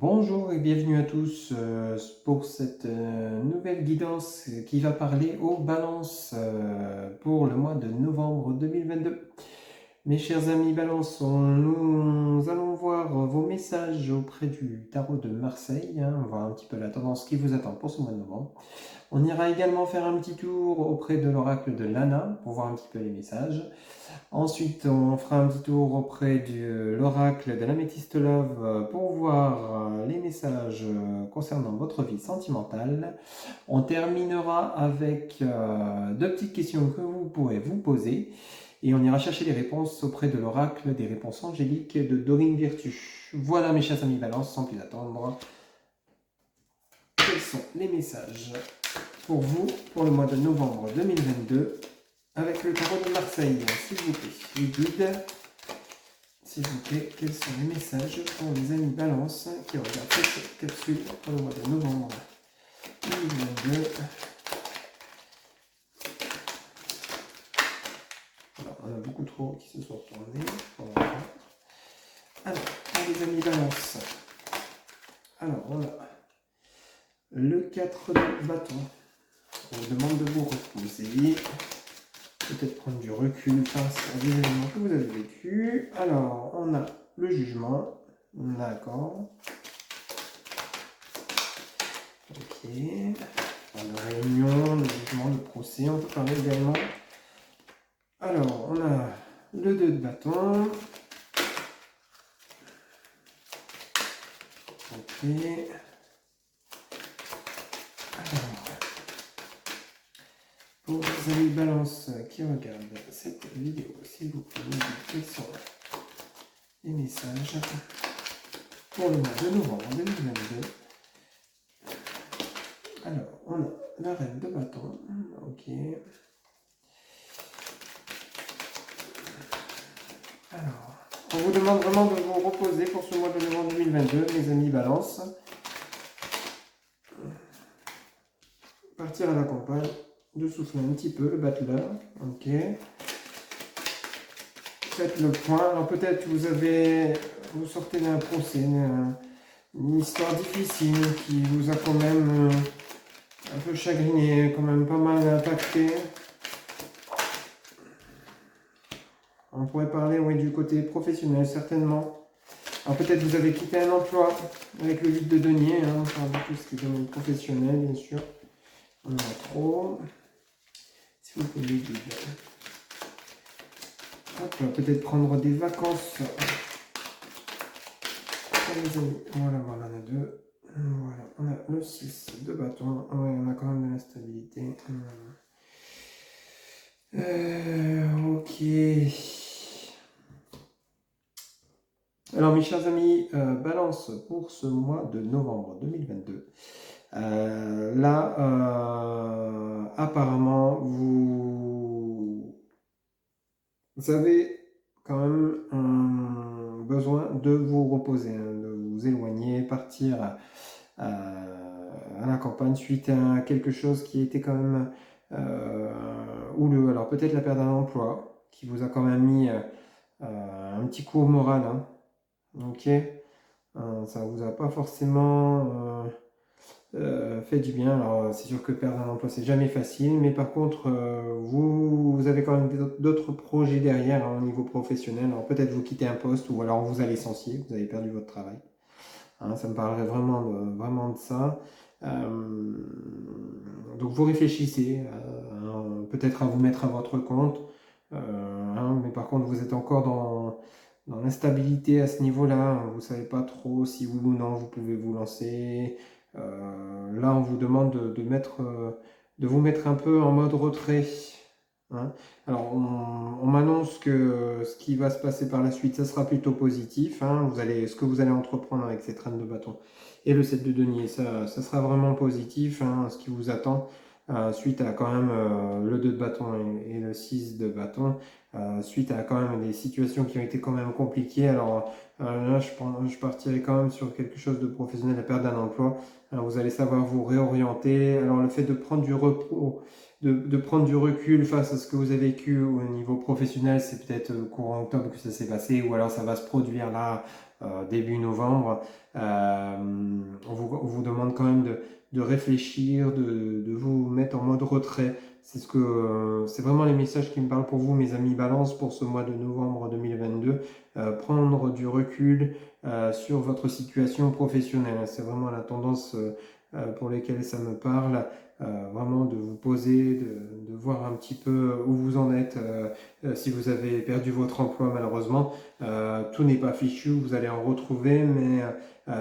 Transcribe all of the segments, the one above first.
Bonjour et bienvenue à tous pour cette nouvelle guidance qui va parler aux balances pour le mois de novembre 2022. Mes chers amis Balance, nous allons voir vos messages auprès du tarot de Marseille, on va voir un petit peu la tendance qui vous attend pour ce mois de novembre. On ira également faire un petit tour auprès de l'oracle de Lana pour voir un petit peu les messages. Ensuite, on fera un petit tour auprès de l'oracle de l'Améthyste Love pour voir les messages concernant votre vie sentimentale. On terminera avec deux petites questions que vous pourrez vous poser et on ira chercher les réponses auprès de l'oracle des réponses angéliques de Dorine Virtue. Voilà mes chers amis Balance, sans plus attendre, quels sont les messages pour vous pour le mois de novembre 2022 avec le tarot de Marseille, s'il vous plaît. Les guides, s'il vous plaît, quels sont les messages pour les amis Balance qui regardent cette capsule pour le mois de novembre 2022. Alors, on a beaucoup trop qui se sont retournés. Voilà. Alors, pour les amis Balance, alors on a le 4 de bâton. On vous demande de vous reposer. Peut-être prendre du recul face à des événements que vous avez vécu. Alors, on a le jugement. D'accord. Ok. La réunion, le jugement, le procès, on peut parler également. Alors, on a le 2 de bâton. Ok. Alors, pour les amis Balance qui regardent cette vidéo, s'il vous plaît, quels sont les messages pour le mois de novembre 2022. Alors, on a la reine de bâton. Ok. Alors, on vous demande vraiment de vous reposer pour ce mois de novembre 2022, mes amis Balance. Partir à la campagne, de souffler un petit peu, le battleur. Ok. Faites le point. Alors peut-être vous sortez d'un procès, une histoire difficile qui vous a quand même un peu chagriné, quand même pas mal impacté. On pourrait parler, oui, du côté professionnel, certainement. Alors peut-être vous avez quitté un emploi avec le 8 de denier, on parle de tout ce qui est domaine professionnel, bien sûr. On en a trop. Si vous pouvez dire. Peut-être prendre des vacances. Les amis. Voilà, on a deux. Voilà, on a le 6 de bâton. Ouais, on a quand même de la stabilité. Ok. Alors mes chers amis, balance pour ce mois de novembre 2022. Apparemment, vous avez quand même un besoin de vous reposer, de vous éloigner, partir à la campagne suite à quelque chose qui était quand même houleux. Alors peut-être la perte d'un emploi qui vous a quand même mis un petit coup au moral, hein. Ok, ça vous a pas forcément fait du bien. Alors c'est sûr que perdre un emploi c'est jamais facile, mais par contre vous avez quand même d'autres projets derrière, hein, au niveau professionnel. Alors peut-être vous quittez un poste ou alors on vous a licencié, vous avez perdu votre travail. Hein, ça me parlerait vraiment de ça. Donc vous réfléchissez, peut-être à vous mettre à votre compte, mais par contre vous êtes encore dans l'instabilité à ce niveau-là. Vous ne savez pas trop si oui ou non vous pouvez vous lancer. Là on vous demande de vous mettre un peu en mode retrait. Hein. Alors on m'annonce que ce qui va se passer par la suite, ça sera plutôt positif. Hein. Ce que vous allez entreprendre avec cette reine de bâton et le 7 de denier, ça sera vraiment positif, hein, ce qui vous attend. Suite à quand même le 2 de bâton et le 6 de bâton, suite à quand même des situations qui ont été quand même compliquées. Alors là, je partirai quand même sur quelque chose de professionnel, la perte d'un emploi. Alors, vous allez savoir vous réorienter. Alors le fait de prendre du repos de prendre du recul face à ce que vous avez vécu au niveau professionnel. C'est peut-être courant octobre que ça s'est passé, ou alors ça va se produire là, début novembre. On vous demande quand même de réfléchir, de vous mettre en mode retrait. C'est vraiment les messages qui me parlent pour vous, mes amis Balance, pour ce mois de novembre 2022. Prendre du recul sur votre situation professionnelle. C'est vraiment la tendance pour lesquelles ça me parle. Vraiment de vous poser, de voir un petit peu où vous en êtes. Si vous avez perdu votre emploi, malheureusement, tout n'est pas fichu, vous allez en retrouver, mais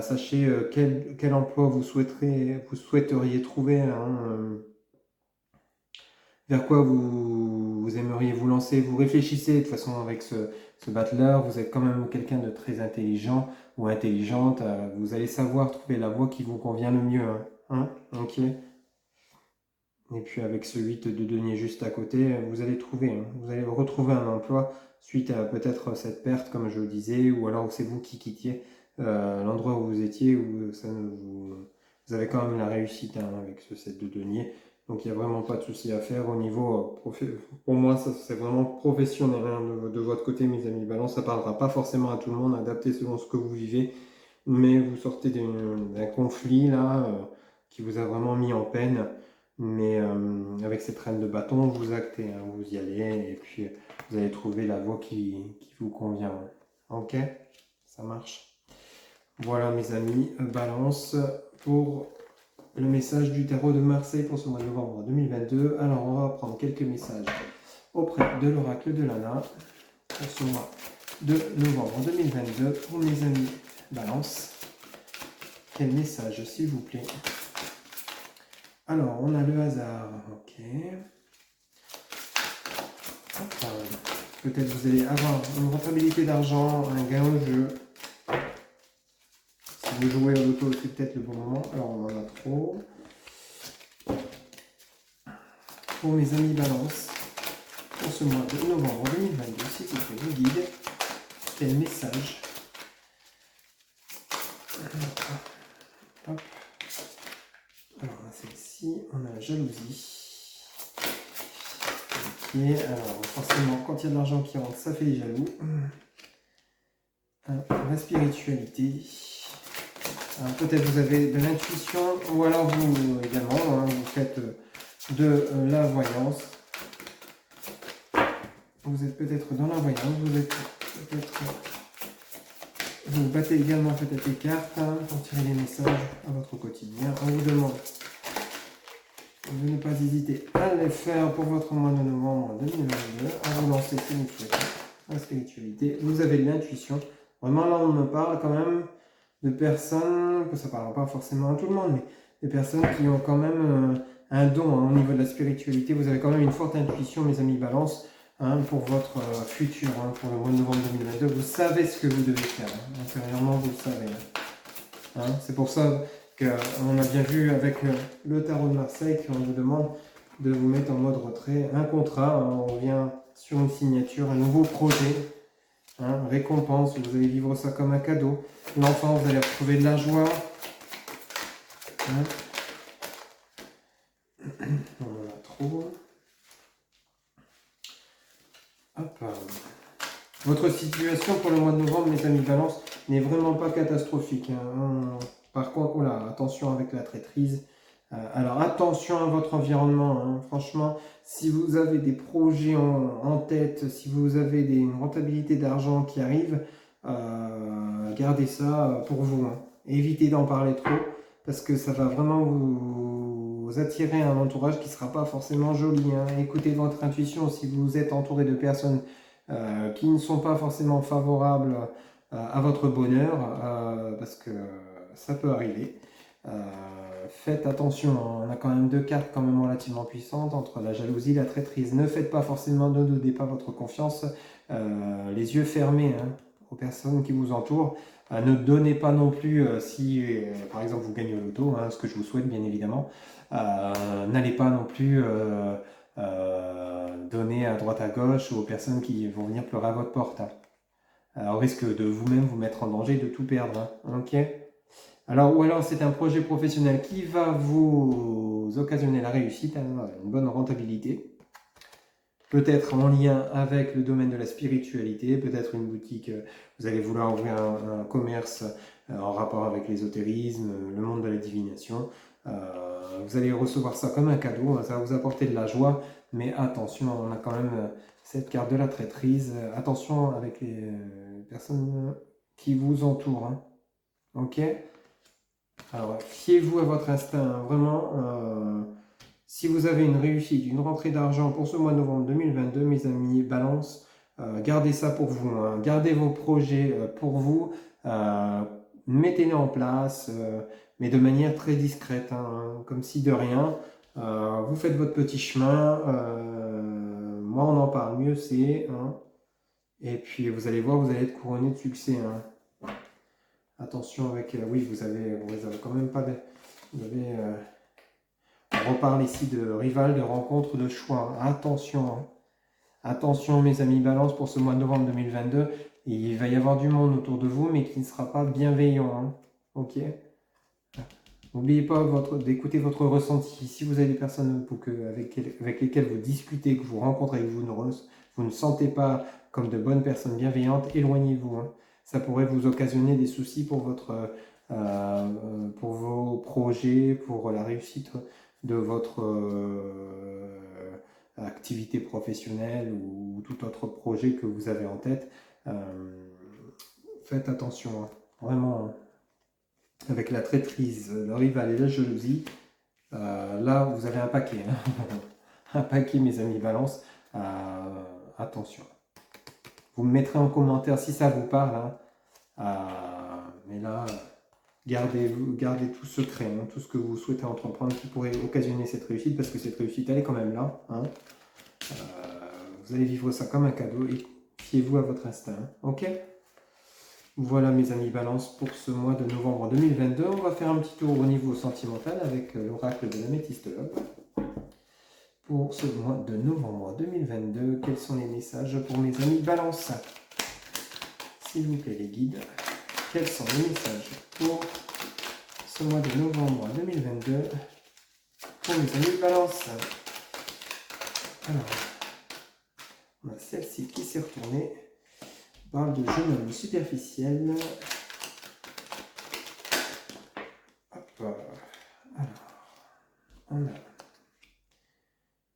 sachez quel emploi vous souhaiteriez trouver, hein, vers quoi vous aimeriez vous lancer. Vous réfléchissez. De toute façon, avec ce battleur, vous êtes quand même quelqu'un de très intelligent ou intelligente. Vous allez savoir trouver la voie qui vous convient le mieux. Hein. Ok. Et puis avec ce 8 de denier juste à côté, vous allez vous allez retrouver un emploi suite à peut-être cette perte, comme je le disais, ou alors c'est vous qui quittiez l'endroit où vous étiez, où vous avez quand même la réussite, hein, avec ce 7 de denier. Donc il n'y a vraiment pas de souci à faire au niveau pour moi, ça c'est vraiment professionnel, hein, de votre côté, mes amis Balance. Ça parlera pas forcément à tout le monde, adapté selon ce que vous vivez, mais vous sortez d'un conflit là, qui vous a vraiment mis en peine. Mais avec cette reine de bâton, vous actez, hein, vous y allez, et puis vous allez trouver la voie qui vous convient. Ok, ça marche. Voilà mes amis, Balance, pour le message du tarot de Marseille pour ce mois de novembre 2022. Alors on va prendre quelques messages auprès de l'oracle de Lana pour ce mois de novembre 2022 pour mes amis Balance. Quel message, s'il vous plaît? Alors, on a le hasard, ok. Peut-être vous allez avoir une rentabilité d'argent, un gain au jeu. Si vous jouez au loto, c'est peut-être le bon moment. Alors, on en a trop. Pour mes amis Balance, pour ce mois de novembre 2022, s'il vous plaît, vous guide. Quel message? Hop. Alors, celle-ci, on a la jalousie. Ok, alors forcément, quand il y a de l'argent qui rentre, ça fait les jaloux. La spiritualité. Peut-être vous avez de l'intuition, ou alors vous également, hein, vous faites de la voyance. Vous êtes peut-être dans la voyance, vous battez également peut-être les cartes, hein, pour tirer les messages à votre quotidien. On vous demande de ne pas hésiter à les faire pour votre mois de novembre 2022, à vous lancer si vous souhaitez. La spiritualité, vous avez de l'intuition. Vraiment là on me parle quand même de personnes, que ça ne parlera pas forcément à tout le monde, mais des personnes qui ont quand même un don, hein, au niveau de la spiritualité. Vous avez quand même une forte intuition, mes amis Balance, hein, pour votre futur, hein, pour le mois de novembre 2022. Vous savez ce que vous devez faire, hein. Intérieurement, vous le savez. Hein. C'est pour ça qu'on a bien vu avec le tarot de Marseille qu'on vous demande de vous mettre en mode retrait. Un contrat, hein, on vient sur une signature, un nouveau projet, hein, récompense, vous allez vivre ça comme un cadeau. L'enfant, vous allez retrouver de la joie. Hein. On en a trop. Hop. Votre situation pour le mois de novembre, mes amis Balance, n'est vraiment pas catastrophique. Hein. Par contre, oula, attention avec la traîtrise. Alors attention à votre environnement. Hein. Franchement, si vous avez des projets en tête, si vous avez une rentabilité d'argent qui arrive, gardez ça pour vous. Hein. Évitez d'en parler trop, parce que ça va vraiment vous attirer un entourage qui ne sera pas forcément joli. Hein. Écoutez votre intuition si vous êtes entouré de personnes qui ne sont pas forcément favorables à votre bonheur, parce que ça peut arriver. Faites attention, hein. On a quand même deux cartes quand même relativement puissantes entre la jalousie et la traîtrise. Ne faites pas forcément, ne donnez pas votre confiance, les yeux fermés, hein, aux personnes qui vous entourent. Ne donnez pas non plus, si par exemple vous gagnez au loto, hein, ce que je vous souhaite bien évidemment, n'allez pas non plus donner à droite à gauche aux personnes qui vont venir pleurer à votre porte. Hein. Au risque de vous-même vous mettre en danger, de tout perdre. Hein. Ok. Ou alors c'est un projet professionnel qui va vous occasionner la réussite, hein, une bonne rentabilité. Peut-être en lien avec le domaine de la spiritualité, peut-être une boutique, vous allez vouloir ouvrir un commerce en rapport avec l'ésotérisme, le monde de la divination. Vous allez recevoir ça comme un cadeau, ça va vous apporter de la joie, mais attention, on a quand même cette carte de la traîtrise. Attention avec les personnes qui vous entourent. Hein. Ok? Alors, fiez-vous à votre instinct, hein, vraiment. Si vous avez une réussite, une rentrée d'argent pour ce mois de novembre 2022, mes amis, balance, gardez ça pour vous. Hein. Gardez vos projets pour vous. Mettez-les en place, mais de manière très discrète, hein, comme si de rien. Vous faites votre petit chemin. Moi, on en parle mieux, c'est. Hein, et puis, vous allez voir, vous allez être couronné de succès. Hein. Attention avec. Oui, vous avez quand même pas de. Vous avez. On reparle ici de rival, de rencontre, de choix. Attention, hein. Attention mes amis balance pour ce mois de novembre 2022. Il va y avoir du monde autour de vous, mais qui ne sera pas bienveillant. Hein. Ok. N'oubliez pas d'écouter votre ressenti. Si vous avez des personnes avec lesquelles vous discutez, que vous rencontrez, que vous ne sentez pas comme de bonnes personnes bienveillantes, éloignez-vous. Hein. Ça pourrait vous occasionner des soucis pour vos projets, pour la réussite de votre activité professionnelle ou tout autre projet que vous avez en tête. Faites attention, hein. Vraiment, hein. Avec la traîtrise, le rival et la jalousie, là vous avez un paquet. Hein. Un paquet mes amis balance. Attention. Vous me mettrez en commentaire si ça vous parle. Hein. Mais là... Gardez tout secret, hein, tout ce que vous souhaitez entreprendre qui pourrait occasionner cette réussite, parce que cette réussite, elle est quand même là. Hein. Vous allez vivre ça comme un cadeau et fiez-vous à votre instinct. Hein. Ok? Voilà mes amis balance pour ce mois de novembre 2022. On va faire un petit tour au niveau sentimental avec l'oracle de l'améthystologue. Pour ce mois de novembre 2022, quels sont les messages pour mes amis balance? S'il vous plaît les guides. Quels sont les messages pour ce mois de novembre 2022 pour mes amis balance? Alors, on a celle-ci qui s'est retournée. On parle de jeune homme superficiel. Hop. Alors, on a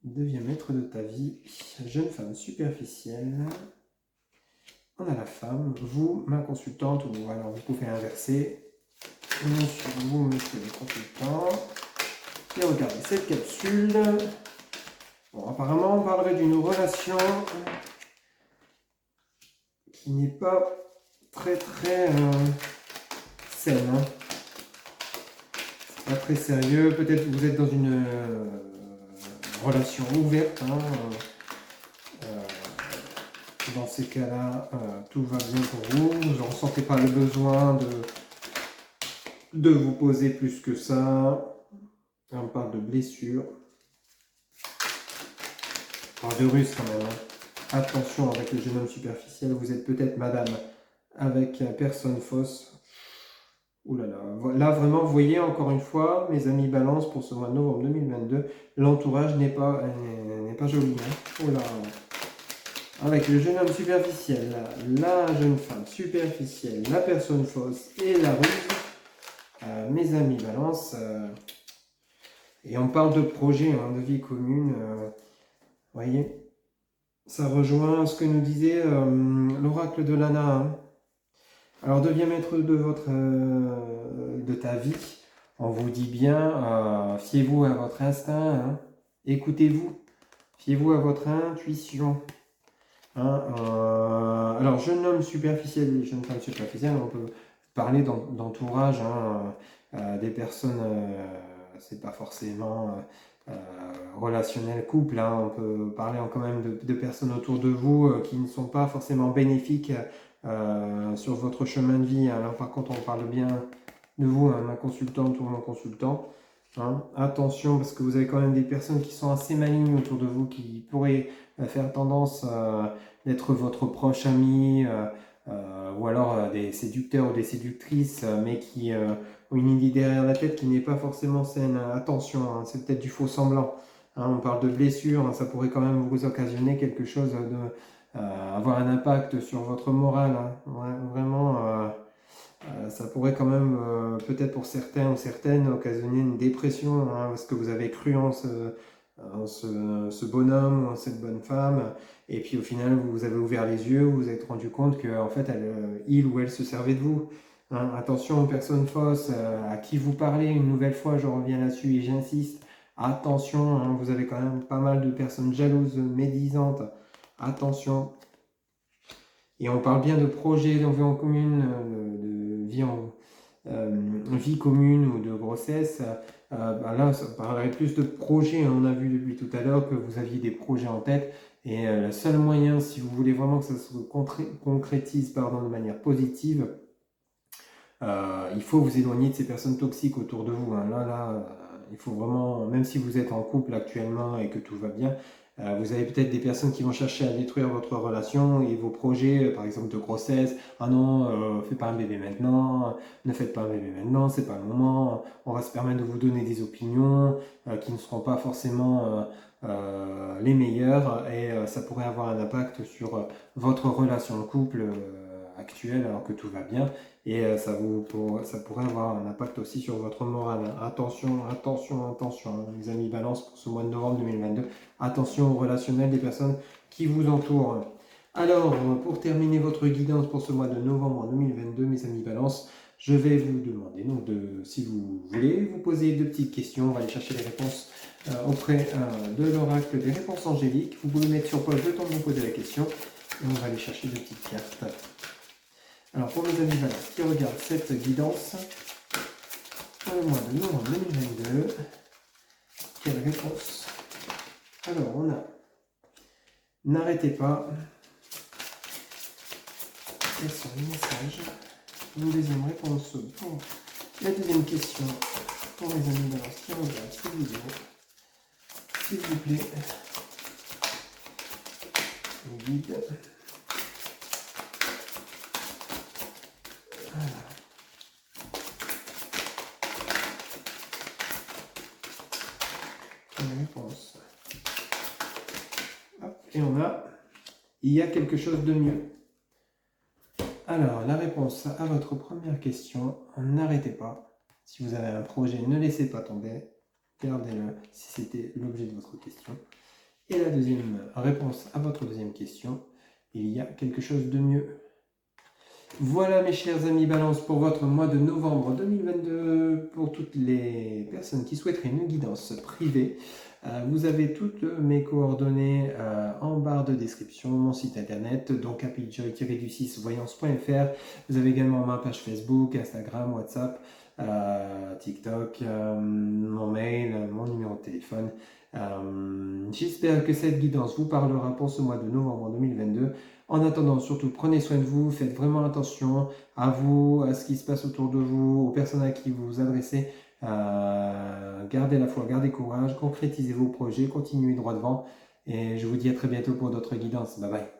deviens maître de ta vie, jeune femme superficielle. On a la femme, vous, ma consultante, ou alors vous pouvez inverser. Monsieur le consultant. Et regardez cette capsule. Bon, apparemment, on parlerait d'une relation qui n'est pas très saine. Hein. C'est pas très sérieux. Peut-être que vous êtes dans une relation ouverte. Hein. Dans ces cas-là, tout va bien pour vous. Vous ne ressentez pas le besoin de vous poser plus que ça. On parle de blessure. On parle de ruse quand même. Hein. Attention avec le jeune homme superficiel. Vous êtes peut-être madame avec personne fausse. Ouh là là. Là vraiment, vous voyez encore une fois, mes amis balance pour ce mois de novembre 2022, l'entourage n'est pas joli. Hein. Oh là. Avec le jeune homme superficiel, la jeune femme superficielle, la personne fausse et la ruse, mes amis balance, et on parle de projet, hein, de vie commune, vous voyez, ça rejoint ce que nous disait l'oracle de Lana. Hein. Alors deviens maître de ta vie, on vous dit bien, fiez-vous à votre instinct, hein, écoutez-vous, fiez-vous à votre intuition. Hein, alors, jeune homme superficiel et jeune femme superficielle, on peut parler d'entourage, hein, des personnes, c'est pas forcément relationnel couple, hein, on peut parler quand même de personnes autour de vous qui ne sont pas forcément bénéfiques sur votre chemin de vie. Hein. Là, par contre, on parle bien de vous, hein, ma consultante ou mon consultant. Hein. Attention, parce que vous avez quand même des personnes qui sont assez malignes autour de vous, qui pourraient faire tendance d'être votre proche ami, ou alors des séducteurs ou des séductrices, mais qui ont une idée derrière la tête qui n'est pas forcément saine. Attention, hein, c'est peut-être du faux semblant. Hein, on parle de blessure, hein, ça pourrait quand même vous occasionner quelque chose de avoir un impact sur votre morale. Hein. Ouais, vraiment, ça pourrait quand même, peut-être pour certains ou certaines, occasionner une dépression, hein, parce que vous avez cru en ce bonhomme ou en cette bonne femme, et puis au final vous avez ouvert les yeux, vous vous êtes rendu compte que en fait il ou elle se servait de vous. Hein. Attention aux personnes fausses à qui vous parlez, une nouvelle fois je reviens là-dessus et j'insiste, attention, hein, vous avez quand même pas mal de personnes jalouses, médisantes, attention. Et on parle bien de projets de vie en commune, vie commune ou de grossesse. Là, ça parlerait plus de projets. On a vu depuis tout à l'heure que vous aviez des projets en tête. Et le seul moyen, si vous voulez vraiment que ça se concrétise de manière positive, il faut vous éloigner de ces personnes toxiques autour de vous. Hein. Il faut vraiment, même si vous êtes en couple actuellement et que tout va bien, vous avez peut-être des personnes qui vont chercher à détruire votre relation et vos projets, par exemple de grossesse. Ah non, fais pas un bébé maintenant, ne faites pas un bébé maintenant, c'est pas le moment. On va se permettre de vous donner des opinions qui ne seront pas forcément les meilleures et ça pourrait avoir un impact sur votre relation de couple actuelle alors que tout va bien. Et ça pourrait avoir un impact aussi sur votre morale. Attention, attention, attention, hein, mes amis Balance, pour ce mois de novembre 2022. Attention au relationnel des personnes qui vous entourent. Alors, pour terminer votre guidance pour ce mois de novembre 2022, mes amis Balance, je vais vous demander, donc si vous voulez, vous poser deux petites questions. On va aller chercher les réponses auprès de l'oracle des réponses angéliques. Vous pouvez mettre sur pause le temps de vous poser la question. Et on va aller chercher deux petites cartes. Alors, pour mes amis Balance qui regardent cette guidance, pour le mois de novembre 2022, quelle réponse? Alors, on a n'arrêtez pas. Quels sont les messages? Une deuxième réponse pour la deuxième question pour mes amis Balance qui regardent cette vidéo. S'il vous plaît, guide. Voilà. Une réponse. Hop, et on a il y a quelque chose de mieux. Alors, la réponse à votre première question, n'arrêtez pas. Si vous avez un projet, ne laissez pas tomber. Gardez-le si c'était l'objet de votre question. Et la deuxième réponse à votre deuxième question, il y a quelque chose de mieux. Voilà mes chers amis Balance pour votre mois de novembre 2022. Pour toutes les personnes qui souhaiteraient une guidance privée, vous avez toutes mes coordonnées en barre de description, mon site internet, donc happyjoy-du6voyance.fr. Vous avez également ma page Facebook, Instagram, WhatsApp, TikTok, mon mail, mon numéro de téléphone. J'espère que cette guidance vous parlera pour ce mois de novembre 2022. En attendant, surtout, prenez soin de vous, faites vraiment attention à vous, à ce qui se passe autour de vous, aux personnes à qui vous vous adressez. Gardez la foi, gardez courage, concrétisez vos projets, continuez droit devant. Et je vous dis à très bientôt pour d'autres guidances. Bye bye.